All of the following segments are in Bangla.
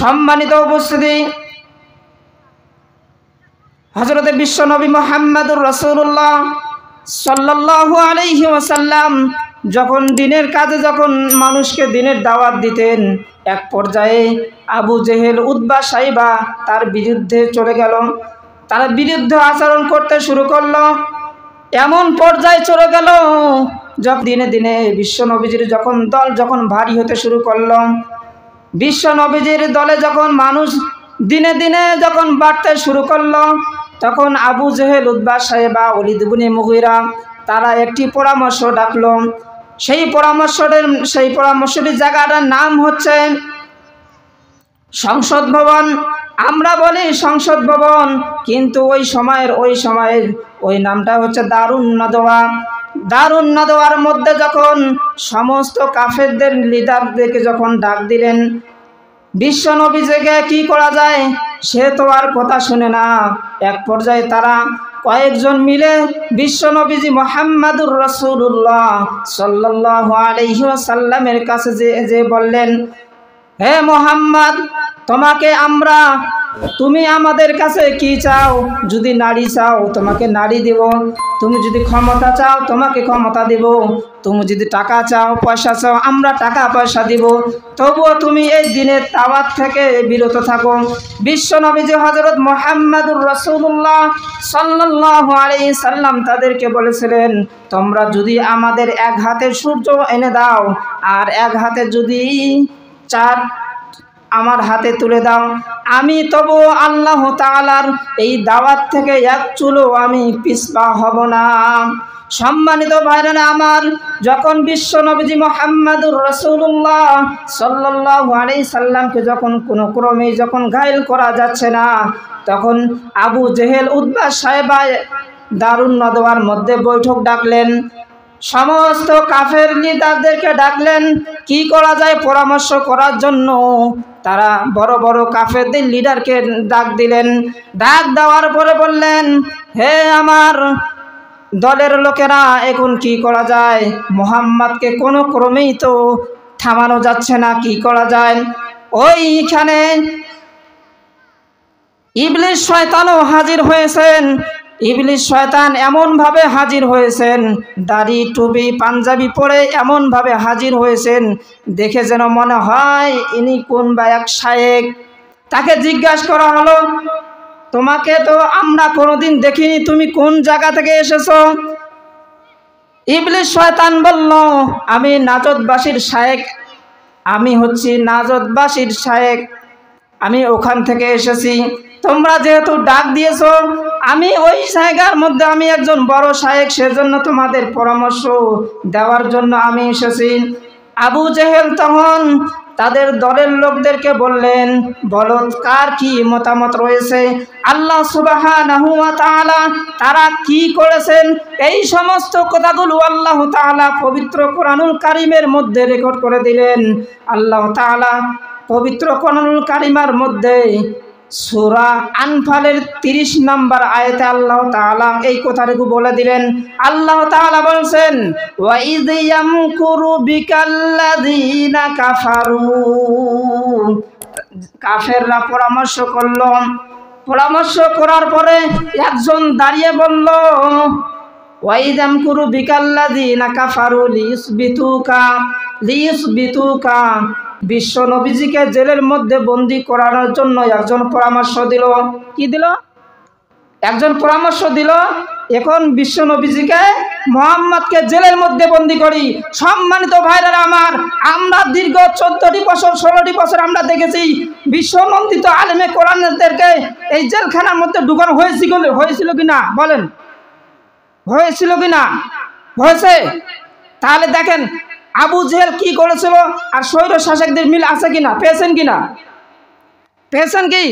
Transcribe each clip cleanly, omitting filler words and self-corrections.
সম্মানিত উপস্থিতি, হযরত বিশ্বনবী মুহাম্মদুর রাসূলুল্লাহ সাল্লাল্লাহু আলাইহি ওয়াসাল্লাম যখন দিনের কাজে যখন মানুষকে দিনের দাওয়াত দিতেন, এক পর্যায়ে আবু জেহেল, উতবা, সাইবা তার বিরুদ্ধে চলে গেল। তারা বিরুদ্ধে আচরণ করতে শুরু করলো। এমন পর্যায়ে চলে গেল যখন দিনে দিনে বিশ্বনবীজির যখন দল যখন ভারী হতে শুরু করলো, বিশ্বনবীজির দলে যখন মানুষ দিনে দিনে যখন বাড়তে শুরু করলো, তখন আবু জেহেল, উতবা, সাইবা, ওলীদ ইবনে মুগীরা তারা একটি পরামর্শ ডাকলো। সেই পরামর্শটির জায়গাটার নাম হচ্ছে সংসদ ভবন। আমরা বলি সংসদ ভবন, কিন্তু ওই সময়ের ওই নামটা হচ্ছে দারুন নাদওয়া। দারুন নাদওয়ার মধ্যে যখন সমস্ত কাফেরদের লিডারদেরকে যখন ডাক দিলেন, বিশ্বনবীজিকে কি করা যায় সে তো আর কথা শুনে না। এক পর্যায়ে তারা কয়েকজন মিলে বিশ্বনবীজি মুহাম্মদুর রাসূলুল্লাহ সাল্লাল্লাহু আলাইহি ওয়াসাল্লামের কাছে যে বললেন, হে মুহাম্মদ, তুমি আমাদের কাছে কি চাও? যদি নারী চাও তোমাকে নারী দেব, তুমি যদি ক্ষমতা চাও তোমাকে ক্ষমতা দেব, তুমি যদি টাকা চাও, পয়সা চাও, আমরা টাকা পয়সা দিব, তবুও তুমি এই দিনের দাওয়াত থেকে বিরত থাকো। বিশ্বনবীজি হযরত মুহাম্মদুর রাসূলুল্লাহ সাল্লাল্লাহু আলাইহি সাল্লাম তাদেরকে বলেছিলেন, তোমরা যদি আমাদের এক হাতে সূর্য এনে দাও আর এক হাতে যদি চাঁদ আমার হাতে তুলে দাও, আমি তবু আল্লাহ তাআলার এই দাওয়াত থেকে এক চুলও আমি পিছপা হব না। সম্মানিত ভাইরা আমার, যখন বিশ্বনবীজি মুহাম্মদুর রাসূলুল্লাহ সাল্লাল্লাহু আলাইহি সাল্লামকে যখন কোনো ক্রমে যখন ঘায়েল করা যাচ্ছে না, তখন আবু জেহেল, উতবা, সাইবা দারুন নাদওয়ার মধ্যে বৈঠক ডাকলেন। সমস্ত কাফের লিডারদেরকে ডাকলেন, কি করা যায় পরামর্শ করার জন্য। তারা বড় বড় কাফেরদের লিডারকে ডাক দিলেন। ডাক দেওয়ার পরে বললেন, হে আমার দলের লোকেরা, এখন কি করা যায়? মুহাম্মদকে কোনো ক্রমেই তো থামানো যাচ্ছে না, কি করা যায়? ওইখানে ইবলিস শয়তানও হাজির হয়েছেন। ইবলিস শয়তান এমনভাবে হাজির হয়েছেন, দাড়ি টুপি পাঞ্জাবি পরে এমনভাবে হাজির হয়েছেন, দেখে যেন মনে হয় ইনি কোন বা এক শায়েখ। তাকে জিজ্ঞাসা করা হলো, তোমাকে তো আমরা কোনোদিন দেখিনি, তুমি কোন জায়গা থেকে এসেছো? ইবলিস শয়তান বলল, আমি নাজদবাসীর শায়েখ, আমি হচ্ছি নাজদবাসীর শায়েখ, আমি ওখান থেকে এসেছি। তোমরা যেহেতু ডাক দিয়েছো, আমি ওই জায়গার মধ্যে আমি একজন বড় শায়েখ, সেজন্য তোমাদের পরামর্শ দেওয়ার জন্য আমি এসেছি। আবু জেহেল তখন তাদের দলের লোকদেরকে বললেন, বলো কার কি মতামত রয়েছে, আল্লাহ সুবহানাহু ওয়া তাআলা তারা কি করেছেন। এই সমস্ত কথাগুলো আল্লাহ তাআলা পবিত্র কোরআনুল কারীমের মধ্যে রেকর্ড করে দিলেন। আল্লাহ তাআলা পবিত্র কোরআনুল কারীমের মধ্যে সূরা আনফালের 30 নম্বর আয়াতে আল্লাহ তাআলা এই কথাটুকু বলে দিলেন। আল্লাহ তাআলা বলছেন, ওয়া ইয ইয়ামকুরু বিকাল্লাযীনা কাফারু, কাফেররা পরামর্শ করলো। পরামর্শ করার পরে একজন দাঁড়িয়ে বলল, ওয়া ইয ইয়ামকুরু বিকাল্লাযীনা কাফারু লিইউসবিতুকা, বিশ্ব নবীজিকে জেলের মধ্যে বন্দী করানোর জন্য একজন পরামর্শ দিল। কি দিল? একজন পরামর্শ দিল, এখন বিশ্ব নবীজিকে মুহাম্মদকে জেলের মধ্যে বন্দী করি। সম্মানিত ভাইরা আমার, আমরা দীর্ঘ 14টি বছর 16টি বছর আমরা দেখেছি বিশ্বনন্দিত আলেমে কোরআনদেরকে এই জেলখানার মধ্যে ঢুকানো হয়েছিল কিনা বলেন? হয়েছিল কিনা? হয়েছে। তাহলে দেখেন আবু জেহেল কি করেছিল আর স্বৈর শাসকদের মিল আছে কিনা, পেয়েছেন কিনা? পেয়েছেন কি?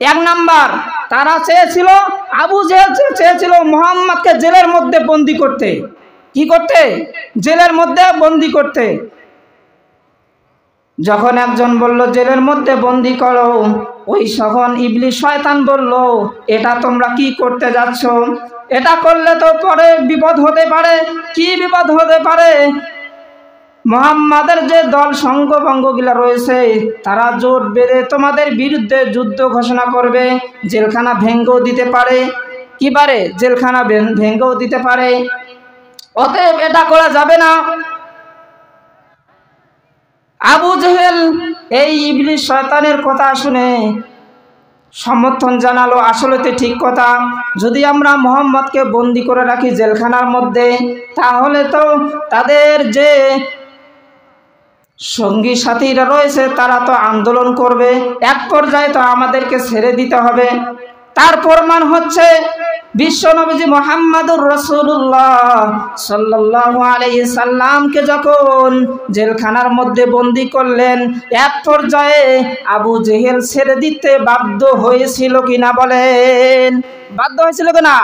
এক নাম্বার, তারা চেয়েছিল, আবু জেহেল চেয়েছিল মুহাম্মদকে জেলের মধ্যে বন্দী করতে। কি করতে? জেলের মধ্যে বন্দী করতে। যখন একজন বলল জেলের মধ্যে বন্দী করো, ওই তখন ইবলিস শয়তান বলল, এটা তোমরা কি করতে যাচ্ছ? এটা করলে তো পরে বিপদ হতে পারে। কি বিপদ হতে পারে? মুহাম্মাদের যে দল সঙ্গভঙ্গগুলা রয়েছে তারা জোট বেঁধে তোমাদের বিরুদ্ধে যুদ্ধ ঘোষণা করবে, জেলখানা ভেঙ্গেও দিতে পারে। কি পারে? জেলখানা ভেঙ্গেও দিতে পারে। অতএব এটা করা যাবে না। আবু জেহেল এই ইবলিস শয়তানের কথা শুনে সমর্থন জানালো, আসলে তো ঠিক কথা। যদি আমরা মুহাম্মদকে বন্দি করে রাখি জেলখানার মধ্যে, তাহলে তো তাদের যে সঙ্গী সাথীরা রয়েছে তারা তো আন্দোলন করবে, এক পর্যায়ে তো আমাদেরকে ছেড়ে দিতে হবে। তার প্রমাণ হচ্ছে বিশ্ব নবীজি মুহাম্মাদুর রাসূলুল্লাহ সাল্লাল্লাহু আলাইহি সাল্লামকে যখন জেলখানার মধ্যে বন্দি করলেন, এক পর্যায়ে আবু জেহেল ছেড়ে দিতে বাধ্য হয়েছিল কিনা বলেন? বাধ্য হয়েছিল কিনা?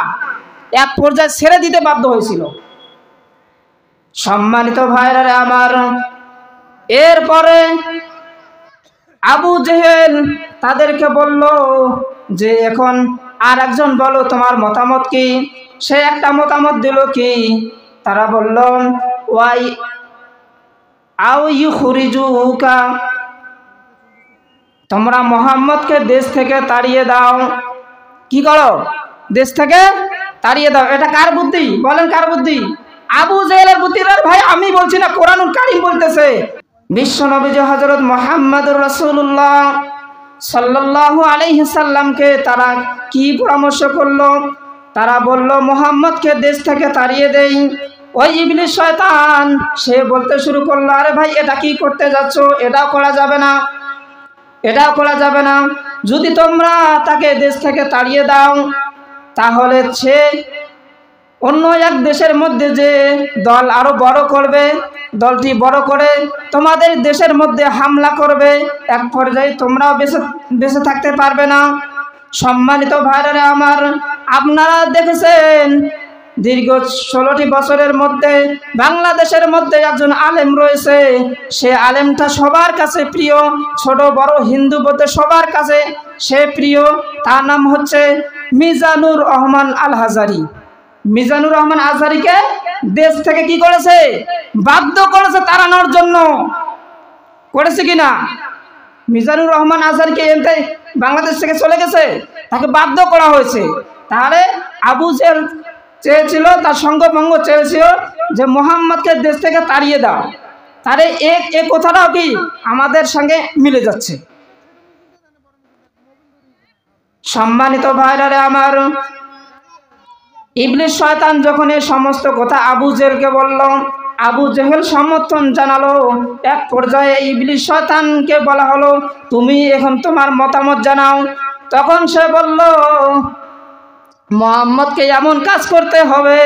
এক পর্যায়ে ছেড়ে দিতে বাধ্য হয়েছিল। সম্মানিত ভাইরা আমার, এরপরে আবু জেহেল তাদেরকে বলল যে এখন আর একজন বলো তোমার মতামত কি? সে একটা মতামত দিল কি? তারা বলল ওয়াই আও ইউখরিজুকা, তোমরা মুহাম্মদকে দেশ থেকে তাড়িয়ে দাও। কি করো? দেশ থেকে তাড়িয়ে দাও। এটা কার বুদ্ধি বলেন? কার বুদ্ধি? আবু জেহেলের বুদ্ধি। ভাই আমি বলছি না, কোরআনুল কারীম বলতেছে। বিশ্ব নবীজি হযরত মুহাম্মদুর রাসূলুল্লাহ সাল্লাল্লাহু আলাইহি সাল্লামকে তারা কি পরামর্শ করলো? তারা বলল মুহাম্মদকে দেশ থেকে তাড়িয়ে দেই। ওই ইবলিস শয়তান সে বলতে শুরু করলো, আরে ভাই এটা কি করতে যাচ্ছ? এটাও করা যাবে না, এটাও করা যাবে না। যদি তোমরা তাকে দেশ থেকে তাড়িয়ে দাও, তাহলে সে অন্য এক দেশের মধ্যে যে দল আরো বড় করবে, দলটি বড় করে তোমাদের দেশের মধ্যে হামলা করবে, এক পর্যায়ে তোমরাও বেঁচে থাকতে পারবে না। সম্মানিত ভাইরা আমার, আপনারা দেখেছেন দীর্ঘ 16টি বছরের মধ্যে বাংলাদেশের মধ্যে একজন আলেম রয়েছে। সে আলেমটা সবার কাছে প্রিয়, ছোট বড় হিন্দু বৌদ্ধ সবার কাছে সে প্রিয়। তার নাম হচ্ছে মিজানুর রহমান আল হাজারি। মিজানুর রহমান আজহারিকে দেশ থেকে কি করেছে? বাধ্য করেছে তাড়ানোর জন্য। করেছে কিনা? মিজানুর রহমান আজহারিকে এমনি বাংলাদেশ থেকে চলে গেছে, তাকে বাধ্য করা হয়েছে। তাহলে আবু জেহেল চেয়েছিল, তার সঙ্গভঙ্গ চেয়েছিল যে মুহাম্মদকে দেশ থেকে তাড়িয়ে দাও। তাহলে এই কথাটাও কি আমাদের সঙ্গে মিলে যাচ্ছে। সম্মানিত ভাইরা আমার, ইবলিস শয়তান যখন এই সমস্ত কথা আবু জেহেলকে বলল, আবু জেহেল সমর্থন জানালো। এক পর্যায়ে ইবলিস শয়তানকে বলা হলো, তুমি এখন তোমার মতামত জানাও। তখন সে বলল, মুহাম্মদকে এমন কাজ করতে হবে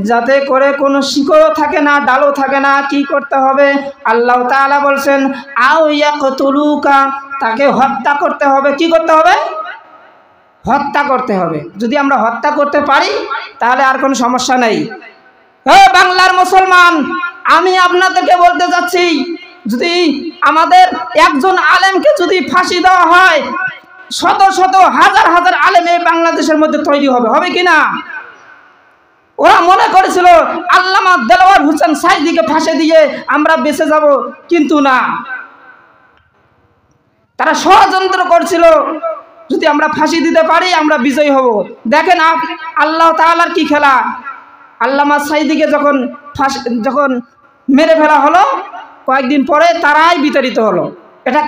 যাতে করে কোনো শিকড়ও থাকে না, ডালও থাকে না। কি করতে হবে? আল্লাহ তাআলা বলছেন আও ইয়াকতুলুকা, তাকে হত্যা করতে হবে। কি করতে হবে? হত্যা করতে হবে। যদি আমরা হত্যা করতে পারি তাহলে আর কোনো সমস্যা নেই। বাংলার মুসলমান, আমি আপনাদেরকে বলতে যাচ্ছি, যদি আমাদের একজন আলেমকে যদি ফাঁসি দেওয়া হয়, শত শত হাজার হাজার আলেম এই বাংলাদেশের মধ্যে তৈরি হবে, হবে কিনা? ওরা মনে করেছিল আল্লামা দেলোয়ার হোসেন সাইদিকে ফাঁসি দিয়ে আমরা বেঁচে যাব, কিন্তু না, তারা ষড়যন্ত্র করছিল যদি আমরা ফাঁসি দিতে পারি আমরা বিজয়ী হব। দেখেন আল্লাহ তাআলার কি খেলা। আল্লামা সাইদিকে যখন মেরে ফেলা হলো, কয়েকদিন পরে তারাই বিতাড়িত হলো। এটা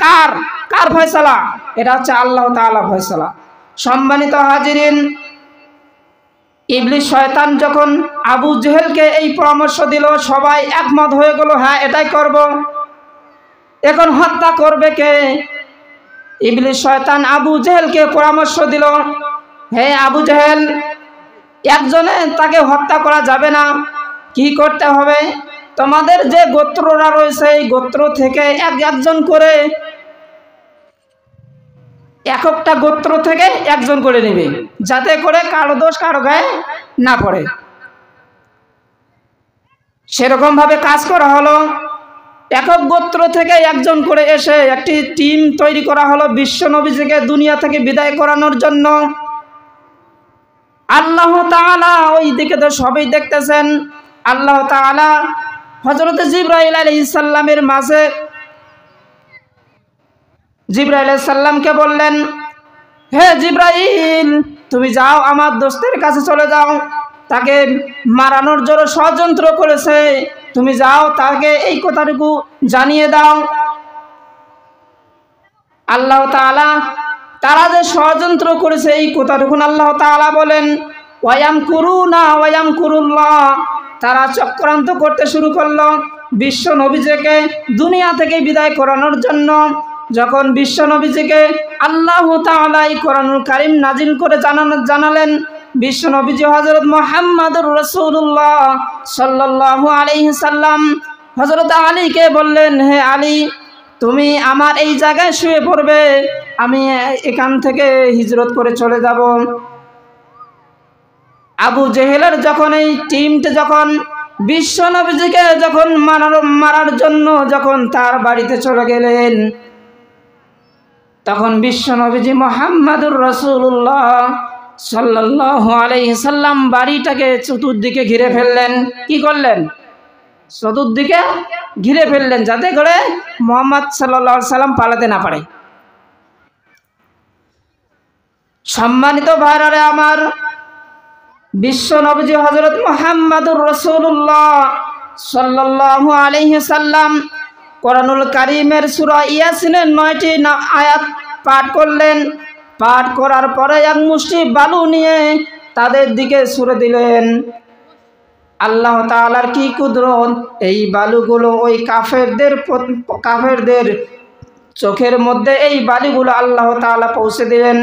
কার ফয়সালা? এটা হচ্ছে আল্লাহ তাআলার ফয়সালা। সম্মানিত হাজিরিন, ইবলিস শয়তান যখন আবু জেহেলকে এই পরামর্শ দিল, সবাই একমত হয়ে গেল, হ্যাঁ এটাই করব। এখন হত্যা করবে কে? ইবলিস শয়তান আবু জেহেলকে পরামর্শ দিল, হে আবু জেহেল, একজনে তাকে হত্যা করা যাবে না। কি করতে হবে? তোমাদের যে গোত্ররা রয়েছে এই গোত্র থেকে একজন করে, একটা গোত্র থেকে একজন করে নেবে, যাতে করে কারো দোষ কারো গায়ে না পড়ে। সেরকম ভাবে কাজ করা হলো। একক গোত্র থেকে একজন করে এসে একটি টিম তৈরি করা হলো বিশ্ব নবীজিকে দুনিয়া থেকে বিদায় করানোর জন্য। আল্লাহ তাআলা ওই দিকে তো সবই দেখতেছেন। আল্লাহ তাআলা হযরত জিবরাইল আলাইহিস সালামের মাঝে জিবরাইল আলাইহিস সালামকে বললেন, হে জিবরাইল, তুমি যাও আমার দোস্তের কাছে চলে যাও, তাকে মারানোর জন্য ষড়যন্ত্র করেছে, তুমি যাও তাকে এই কথাটুকু জানিয়ে দাও। আল্লাহ তাআলা তারা যে ষড়যন্ত্র করেছে এই কথাটুকু আল্লাহ তাআলা বলেন, ওয়ায়ামকুরুনা ওয়ায়ামকুরুল্লাহ, তারা চক্রান্ত করতে শুরু করলো বিশ্ব নবীজিকে দুনিয়া থেকে বিদায় করানোর জন্য। যখন বিশ্ব নবীজিকে আল্লাহ তাআলা এই কোরআনুল কারীম নাজিল করে জানালেন, বিশ্ব নবীজি হযরত মুহাম্মদুর রাসূলুল্লাহ সাল্লাল্লাহু আলাইহি সাল্লাম হযরত আলীকে বললেন, হে আলী, তুমি আমার এই জায়গায় শুয়ে পড়বে, আমি এখান থেকে হিজরত করে চলে যাব। আবু জেহেলের যখন এই টিমটা যখন বিশ্ব নবীজিকে যখন মারার জন্য যখন তার বাড়িতে চলে গেলেন, তখন বিশ্ব নবীজি মুহাম্মদুর রাসূলুল্লাহ সাল্লাল্লাহু আলাইহি সাল্লাম বাড়িটাকে চতুর্দিকে ঘিরে ফেললেন। কি করলেন? চতুর্দিকে ঘিরে ফেললেন, যাতে করে মুহাম্মদ সাল্লাল্লাহু আলাইহি সাল্লাম পালাতে না পারে। সম্মানিত ভাইরা আমার, বিশ্ব নবীজি হযরত মুহাম্মদুর রাসূলুল্লাহ সাল্লাল্লাহু আলাইহি সাল্লাম কোরআনুল কারীমের সূরা ইয়াসিনের 9টি আয়াত পাঠ করলেন। পাঠ করার পরে এক মুষ্টি বালু নিয়ে তাদের দিকে ছুঁড়ে দিলেন। আল্লাহ তাআলার কি কুদরত, এই বালুগুলো ওই কাফেরদের চোখের মধ্যে এই বালুগুলো আল্লাহ তাআলা পৌঁছে দিলেন।